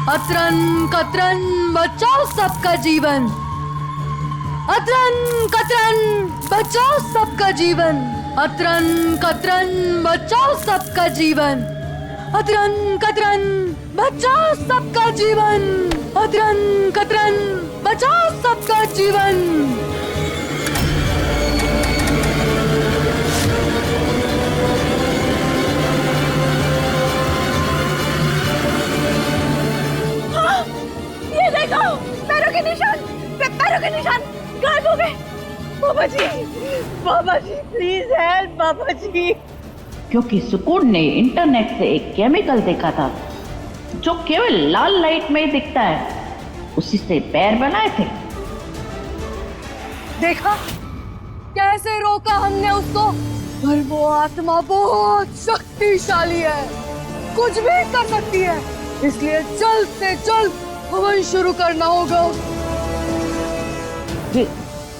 अतरन कतरन बचाओ सबका जीवन। अतरन कतरन बचाओ सबका जीवन। अतरन कतरन बचाओ सबका जीवन। अतरन कतरन बचाओ सबका जीवन। अतरन कतरन बचाओ सबका जीवन। ये देखो, पैरों के निशान, पैरों के निशान गायब हो गए। बाबा जी प्लीज हेल्प बाबा जी। क्योंकि सुकून ने इंटरनेट से एक केमिकल देखा था जो केवल लाल लाइट में ही दिखता है, उसी से पैर बनाए थे। देखा कैसे रोका हमने उसको, पर वो आत्मा बहुत शक्तिशाली है, कुछ भी कर सकती है, इसलिए जल्द से जल्द हवन शुरू करना होगा।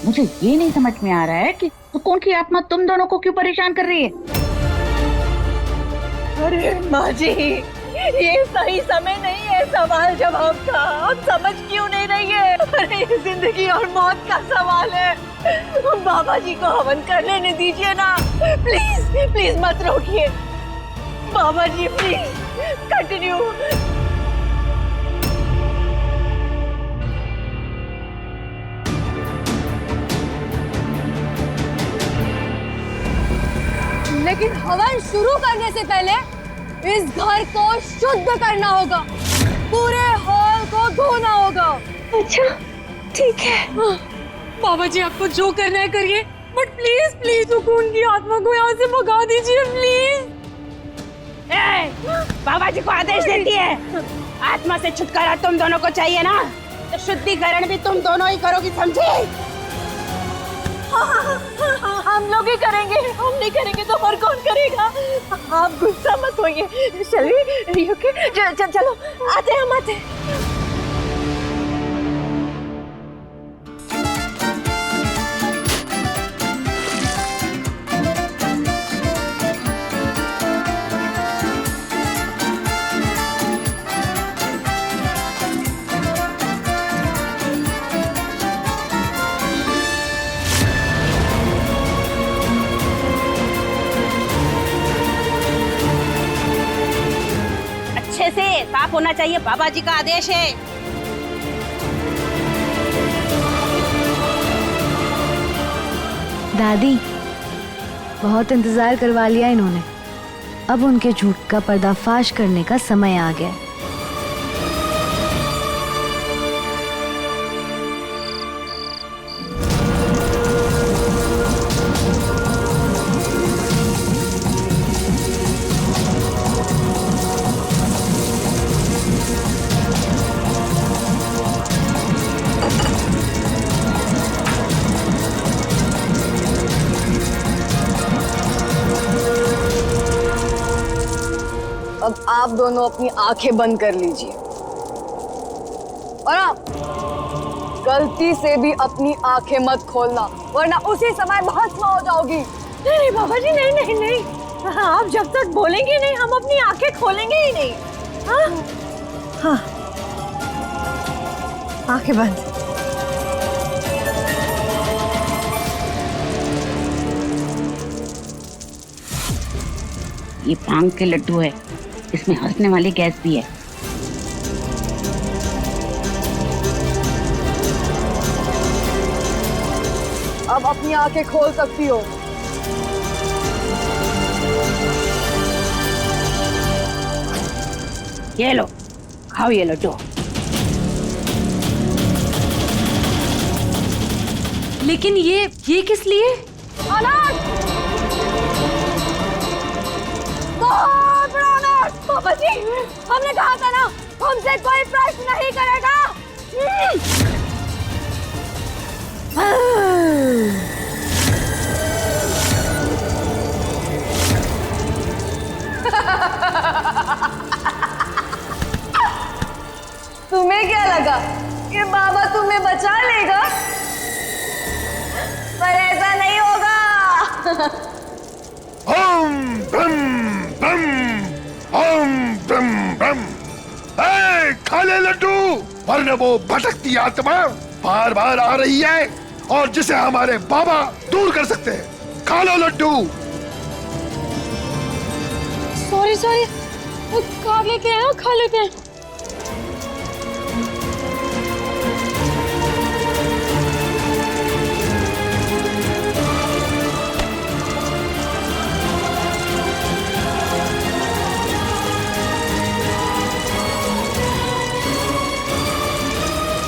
मुझे ये नहीं समझ में आ रहा है कि सुकून की आत्मा तुम दोनों को क्यों परेशान कर रही है। अरे माँ जी, ये सही समय नहीं है सवाल जवाब का, आप समझ क्यों नहीं रही है? अरे ये जिंदगी और मौत का सवाल है। बाबा जी को हवन कर लेने दीजिए ना, प्लीज प्लीज मत रोकिए। बाबा जी प्लीज कंटिन्यू। लेकिन हवन शुरू करने से पहले इस घर को शुद्ध करना होगा, पूरे हॉल को धोना होगा। अच्छा ठीक है। बाबा जी आपको जो करना है करिए, बट प्लीज प्लीज सुकून की आत्मा को यहाँ से भगा दीजिए प्लीज। बाबा जी को आदेश देती है, आत्मा से छुटकारा तुम दोनों को चाहिए ना, तो शुद्धिकरण भी तुम दोनों ही करोगी, समझे? हम लोग ही करेंगे, हम नहीं करेंगे तो और कौन करेगा? आप गुस्सा मत होइए। चलिए चलो आते हैं, हम आते हैं। से साफ होना चाहिए, बाबा जी का आदेश है। दादी, बहुत इंतजार करवा लिया इन्होंने, अब उनके झूठ का पर्दाफाश करने का समय आ गया। अब आप दोनों अपनी आंखें बंद कर लीजिए, और आप गलती से भी अपनी आंखें मत खोलना, वरना उसी समय भस्म हो जाओगी। नहीं बाबा जी, नहीं नहीं नहीं, आप जब तक बोलेंगे नहीं हम अपनी आंखें खोलेंगे ही नहीं। हाँ आंखें बंद। ये भांग के लड्डू है, इसमें हंसने वाली गैस भी है। अब अपनी आंखें खोल सकती हो। ये लो, खाओ ये लड्डू। लेकिन ये किस लिए? अनाथ! बहुत बड़ा अनाथ! पापा जी, हमने कहा था ना, हमसे कोई प्रश्न नहीं करेगा। तुम्हें क्या लगा कि बाबा तुम्हें बचा लेगा? पर ऐसा नहीं होगा। ओम बम बम, ओम बम बम। खा ले वरना वो भटकती आत्मा बार बार आ रही है और जिसे हमारे बाबा दूर कर सकते हैं। खा लो लड्डू। सॉरी खा लेते हैं, खा लेते हैं।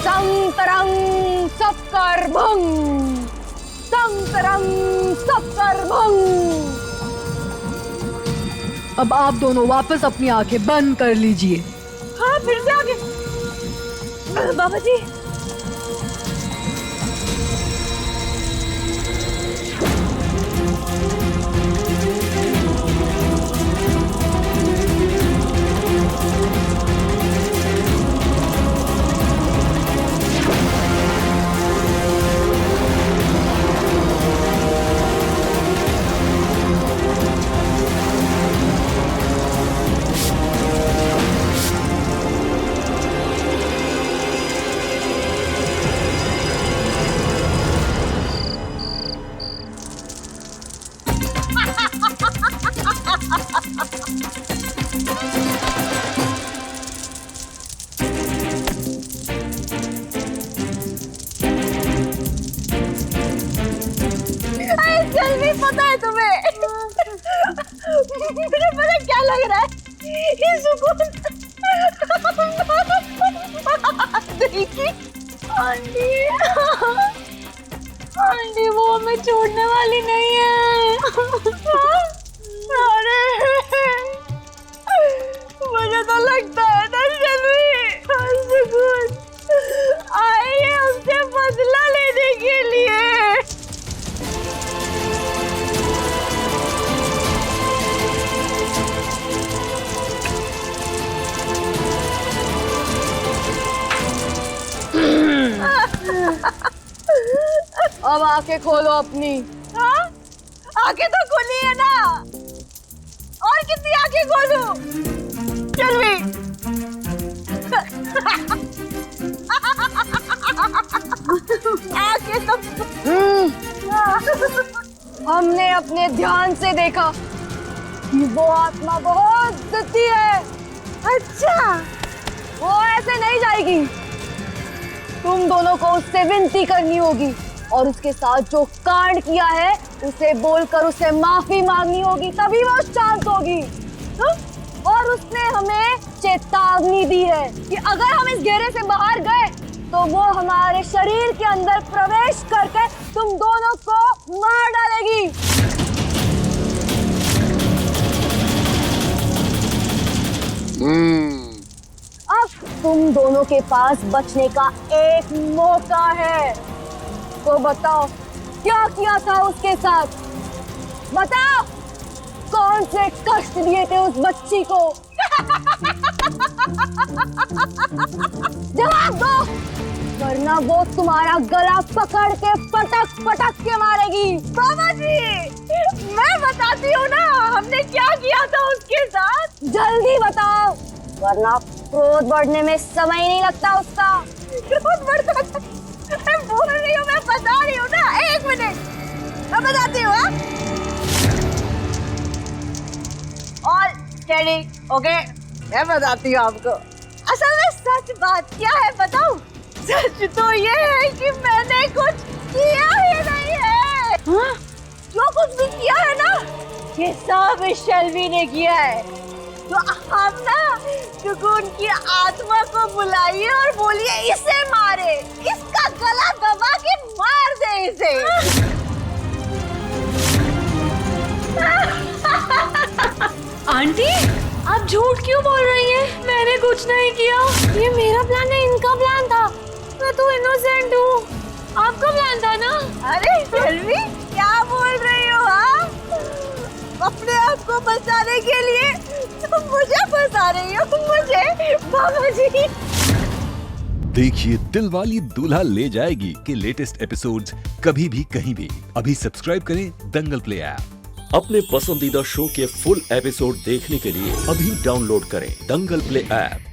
संतरंग सबकर भंग, संतरंग सबकर भंग। अब आप दोनों वापस अपनी आंखें बंद कर लीजिए। हाँ, फिर से आगे। बाबा जी, जल्दी पता है तुम्हें? मुझे पता क्या लग रहा है, ये सुकून। देखिए आंटी, आंटी वो हमें छोड़ने वाली नहीं है। अरे मुझे तो लगता है ना सुकून आई है हमसे बदला लेने के लिए। अब आंखें खोलो अपनी। हाँ? आंखें तो खुली है ना, और कितनी आंखें खोलूं? चल भी। आंखें तो हमने अपने ध्यान से देखा कि वो आत्मा बहुत जिद्दी है। अच्छा, वो ऐसे नहीं जाएगी। तुम दोनों को उससे विनती करनी होगी और उसके साथ जो कांड किया है उसे बोलकर उसे माफी मांगनी होगी, तभी वो शांत होगी। और उसने हमें चेतावनी दी है कि अगर हम इस घेरे से बाहर गए तो वो हमारे शरीर के अंदर प्रवेश करके तुम दोनों को मार डालेगी। अब तुम दोनों के पास बचने का एक मौका है, तो बताओ क्या किया था उसके साथ? बताओ कौन से कष्ट दिए थे उस बच्ची को? जवाब दो, वरना वो तुम्हारा गला पकड़ के पटक पटक के मारेगी। बाबा जी, मैं बताती हूँ ना हमने क्या किया था उसके साथ। जल्दी बताओ, वरना क्रोध बढ़ने में समय नहीं लगता उसका। क्रोध बढ़ता था? मैं बोल रही हूँ, मैं बता रही हूँ ना, एक मिनट मैं बताती हूँ। ऑल स्टेडी, ओके, मैं बताती हूँ आपको। असल में सच बात क्या है बताऊँ? सच तो ये है कि मैंने कुछ किया ही नहीं है। हाँ? जो कुछ भी किया है ना, ये सब शेल्वी ने किया है। तो हम ना सुकून की आत्मा को बुलाइए और बोलिए इसे मारे, इसका गला दबा के मार दे इसे। आंटी, आप झूठ क्यों बोल रही हैं? मैंने कुछ नहीं किया। ये मेरा प्लान नहीं, इनका प्लान था। मैं तो इनोसेंट हूँ। आपका प्लान था ना? अरे शेल्वी, क्या बोल रही हो आप? अपने आप को बचाने के लिए तुम मुझे फंसा रही हो, मुझे? बाबा जी, देखिए दिलवाली दूल्हा ले जाएगी के लेटेस्ट एपिसोड्स कभी भी कहीं भी। अभी सब्सक्राइब करें दंगल प्ले ऐप। अपने पसंदीदा शो के फुल एपिसोड देखने के लिए अभी डाउनलोड करें दंगल प्ले ऐप।